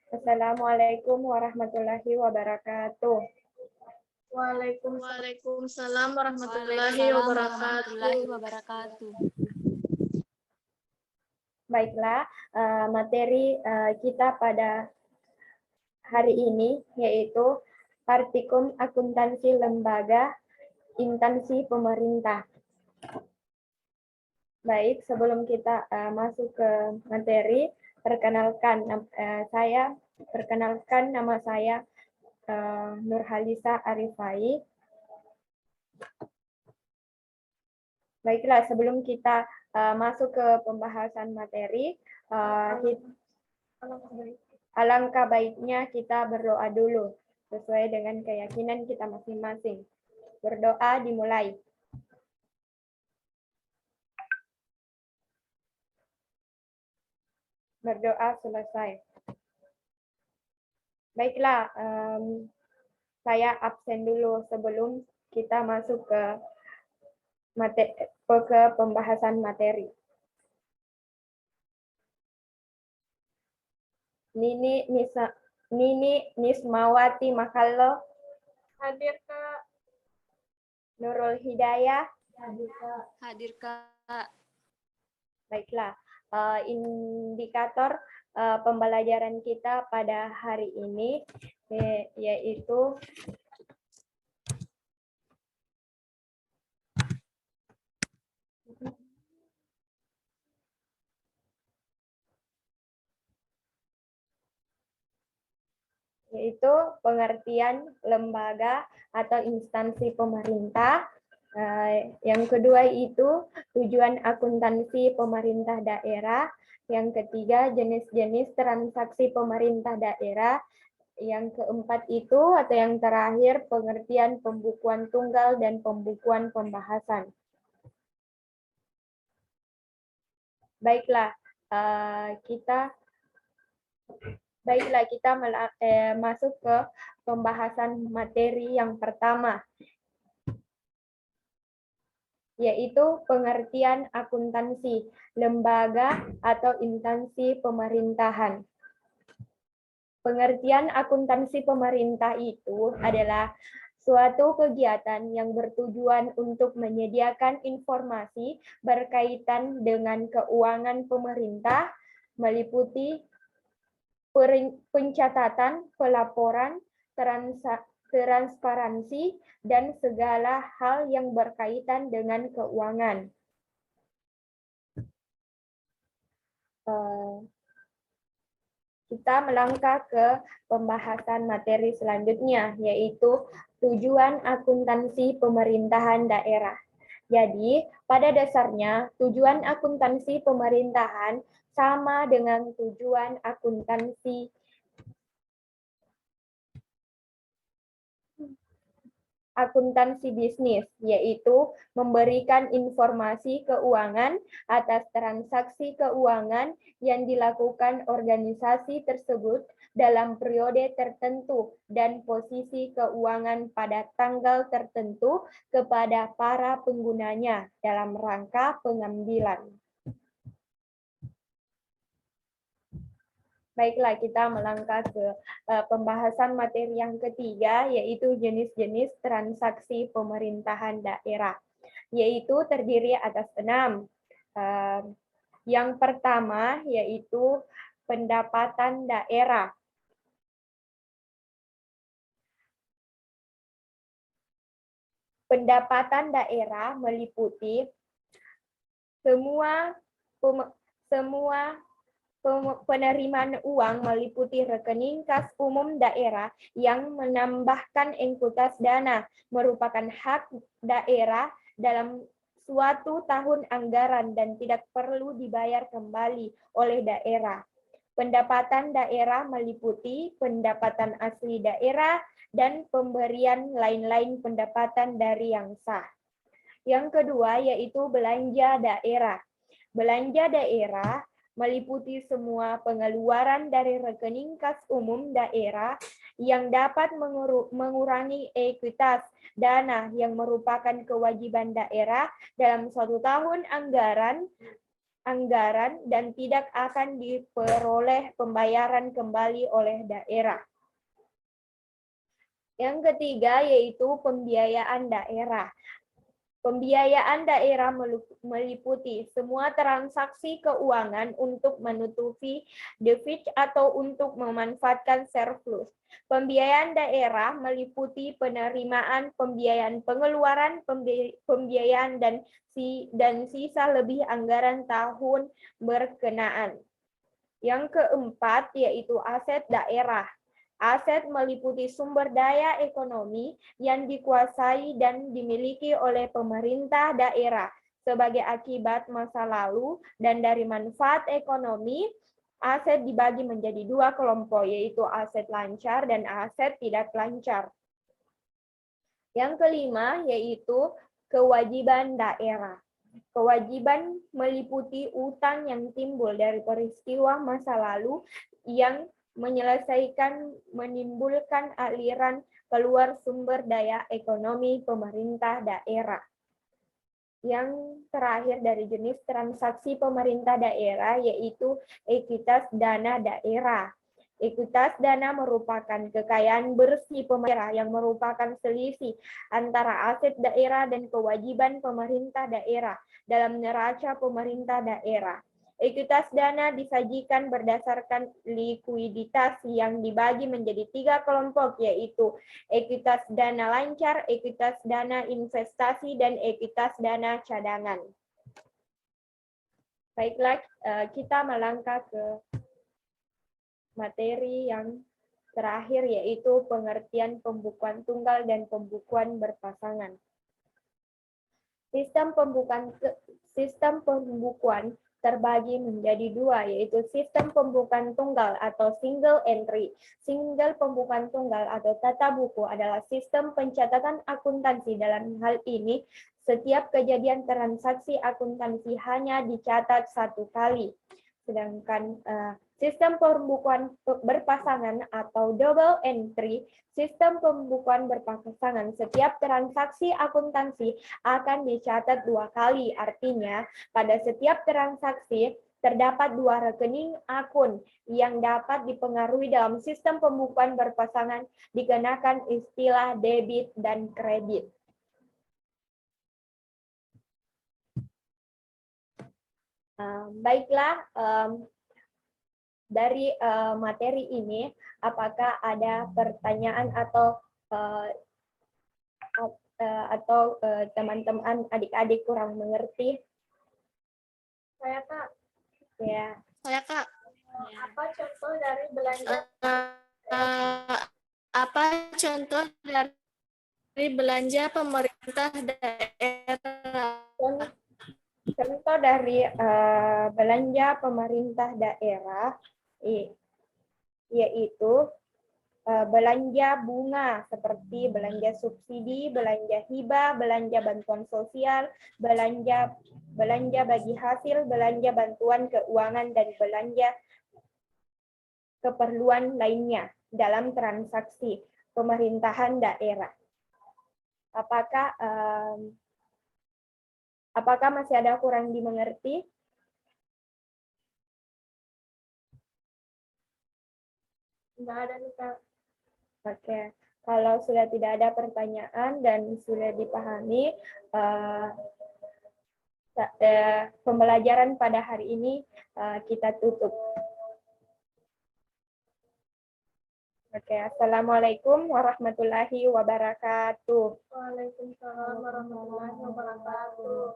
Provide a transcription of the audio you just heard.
Assalamualaikum warahmatullahi wabarakatuh. Waalaikumsalam warahmatullahi Waalaikumsalam wabarakatuh. warahmatullahi wabarakatuh. Baiklah, materi kita pada hari ini yaitu Partikum Akuntansi Lembaga Instansi Pemerintah. Baik, sebelum kita masuk ke materi, saya perkenalkan nama saya Nurhalisa Arifai. Baiklah, sebelum kita masuk ke pembahasan materi, alangkah baiknya kita berdoa dulu sesuai dengan keyakinan kita masing-masing. Berdoa dimulai. Berdoa selesai. Baiklah, saya absen dulu sebelum kita masuk ke pembahasan materi. Nini Nismawati Makallo. Hadir, Kak. Nurul Hidayah. Hadir, Kak. Baiklah, indikator pembelajaran kita pada hari ini yaitu pengertian lembaga atau instansi pemerintah. Yang kedua itu tujuan akuntansi pemerintah daerah. Yang ketiga jenis-jenis transaksi pemerintah daerah. Yang keempat itu atau yang terakhir pengertian pembukuan tunggal dan pembukuan pembahasan. Baiklah, kita masuk ke pembahasan materi yang pertama, yaitu pengertian akuntansi, lembaga atau instansi pemerintahan. Pengertian akuntansi pemerintah itu adalah suatu kegiatan yang bertujuan untuk menyediakan informasi berkaitan dengan keuangan pemerintah, meliputi pencatatan, pelaporan, transparansi, dan segala hal yang berkaitan dengan keuangan. Kita melangkah ke pembahasan materi selanjutnya, yaitu tujuan akuntansi pemerintahan daerah. Jadi, pada dasarnya, tujuan akuntansi pemerintahan sama dengan tujuan akuntansi bisnis, yaitu memberikan informasi keuangan atas transaksi keuangan yang dilakukan organisasi tersebut dalam periode tertentu dan posisi keuangan pada tanggal tertentu kepada para penggunanya dalam rangka pengambilan. Baiklah, kita melangkah ke pembahasan materi yang ketiga, yaitu jenis-jenis transaksi pemerintahan daerah, yaitu terdiri atas 6. Yang pertama, yaitu pendapatan daerah. Pendapatan daerah meliputi semua penerimaan uang meliputi rekening kas umum daerah yang menambahkan ekuitas dana merupakan hak daerah dalam suatu tahun anggaran dan tidak perlu dibayar kembali oleh daerah. Pendapatan daerah meliputi pendapatan asli daerah dan pemberian lain-lain pendapatan dari yang sah. Yang kedua yaitu belanja daerah. Belanja daerah meliputi semua pengeluaran dari rekening kas umum daerah yang dapat mengurangi ekuitas dana yang merupakan kewajiban daerah dalam suatu tahun anggaran anggaran dan tidak akan diperoleh pembayaran kembali oleh daerah. Yang ketiga yaitu pembiayaan daerah. Pembiayaan daerah meliputi semua transaksi keuangan untuk menutupi defisit atau untuk memanfaatkan surplus. Pembiayaan daerah meliputi penerimaan, pembiayaan pengeluaran, pembiayaan dan sisa lebih anggaran tahun berkenaan. Yang keempat yaitu aset daerah. Aset meliputi sumber daya ekonomi yang dikuasai dan dimiliki oleh pemerintah daerah sebagai akibat masa lalu dan dari manfaat ekonomi. Aset dibagi menjadi dua kelompok, yaitu aset lancar dan aset tidak lancar. Yang kelima yaitu kewajiban daerah. Kewajiban meliputi utang yang timbul dari peristiwa masa lalu yang menimbulkan aliran keluar sumber daya ekonomi pemerintah daerah. Yang terakhir dari jenis transaksi pemerintah daerah yaitu ekuitas dana daerah. Ekuitas dana merupakan kekayaan bersih pemerintah yang merupakan selisih antara aset daerah dan kewajiban pemerintah daerah dalam neraca pemerintah daerah. Ekuitas dana disajikan berdasarkan likuiditas yang dibagi menjadi tiga kelompok, yaitu ekuitas dana lancar, ekuitas dana investasi, dan ekuitas dana cadangan. Baiklah, kita melangkah ke materi yang terakhir, yaitu pengertian pembukuan tunggal dan pembukuan berpasangan. Sistem pembukuan terbagi menjadi dua, yaitu sistem pembukuan tunggal atau single entry. Single pembukuan tunggal atau tata buku adalah sistem pencatatan akuntansi. Dalam hal ini, setiap kejadian transaksi akuntansi hanya dicatat satu kali. Sedangkan sistem pembukuan berpasangan atau double entry, sistem pembukuan berpasangan, setiap transaksi akuntansi akan dicatat dua kali. Artinya, pada setiap transaksi terdapat dua rekening akun yang dapat dipengaruhi. Dalam sistem pembukuan berpasangan dikenakan istilah debit dan kredit. Baiklah, dari materi ini, apakah ada pertanyaan atau teman-teman adik-adik kurang mengerti? Saya Kak. Ya. Saya Kak. Apa contoh dari belanja? Apa contoh dari belanja pemerintah daerah? Contoh dari belanja pemerintah daerah yaitu belanja bunga seperti belanja subsidi, belanja hibah, belanja bantuan sosial, belanja bagi hasil, belanja bantuan keuangan, dan belanja keperluan lainnya dalam transaksi pemerintahan daerah. Apakah masih ada kurang dimengerti? Tidak ada nih Kak. Oke, kalau sudah tidak ada pertanyaan dan sudah dipahami, pembelajaran pada hari ini kita tutup. Oke, assalamualaikum warahmatullahi wabarakatuh. Waalaikumsalam warahmatullahi wabarakatuh.